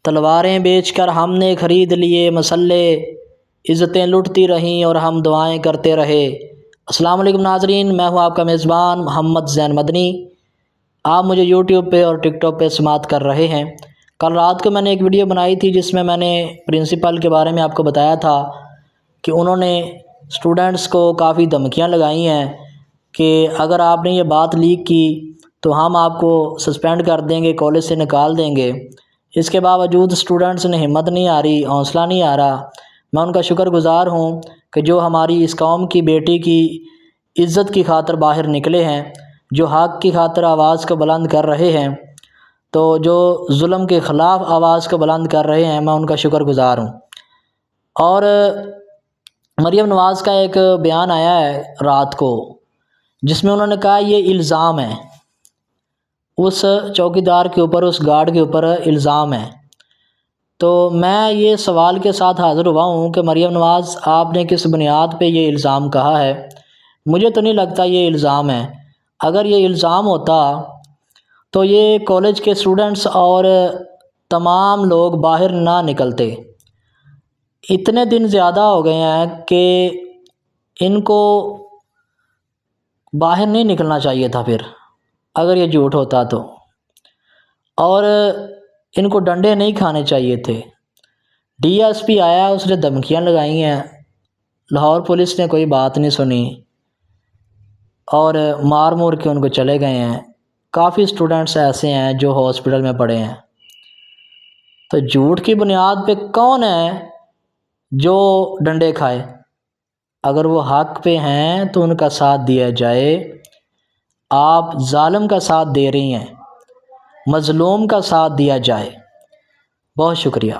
تلواریں بیچ کر ہم نے خرید لیے مسلح، عزتیں لٹتی رہیں اور ہم دعائیں کرتے رہے۔ السلام علیکم ناظرین، میں ہوں آپ کا میزبان محمد زین مدنی۔ آپ مجھے یوٹیوب پہ اور ٹک ٹاک پہ سماعت کر رہے ہیں۔ کل رات کو میں نے ایک ویڈیو بنائی تھی جس میں نے پرنسپل کے بارے میں آپ کو بتایا تھا کہ انہوں نے اسٹوڈنٹس کو کافی دھمکیاں لگائی ہیں کہ اگر آپ نے یہ بات لیک کی تو ہم آپ کو سسپینڈ کر دیں گے، کالج سے نکال دیں گے۔ اس کے باوجود اسٹوڈنٹس نے ہمت نہیں آ رہی، حوصلہ نہیں آ رہا۔ میں ان کا شکر گزار ہوں کہ جو ہماری اس قوم کی بیٹی کی عزت کی خاطر باہر نکلے ہیں، جو حق کی خاطر آواز کو بلند کر رہے ہیں، تو جو ظلم کے خلاف آواز کو بلند کر رہے ہیں، میں ان کا شکر گزار ہوں۔ اور مریم نواز کا ایک بیان آیا ہے رات کو جس میں انہوں نے کہا یہ الزام ہے، اس چوکیدار کے اوپر، اس گارڈ کے اوپر الزام ہے۔ تو میں یہ سوال کے ساتھ حاضر ہوا ہوں کہ مریم نواز آپ نے کس بنیاد پہ یہ الزام کہا ہے؟ مجھے تو نہیں لگتا یہ الزام ہے۔ اگر یہ الزام ہوتا تو یہ کالج کے اسٹوڈنٹس اور تمام لوگ باہر نہ نکلتے۔ اتنے دن زیادہ ہو گئے ہیں کہ ان کو باہر نہیں نکلنا چاہیے تھا پھر، اگر یہ جھوٹ ہوتا تو، اور ان کو ڈنڈے نہیں کھانے چاہیے تھے۔ ڈی ایس پی آیا، اس نے دھمکیاں لگائی ہیں، لاہور پولیس نے کوئی بات نہیں سنی اور مار مور کے ان کو چلے گئے ہیں۔ کافی اسٹوڈنٹس ایسے ہیں جو ہاسپٹل میں پڑے ہیں۔ تو جھوٹ کی بنیاد پہ کون ہے جو ڈنڈے کھائے؟ اگر وہ حق پہ ہیں تو ان کا ساتھ دیا جائے۔ آپ ظالم کا ساتھ دے رہی ہیں، مظلوم کا ساتھ دیا جائے۔ بہت شکریہ۔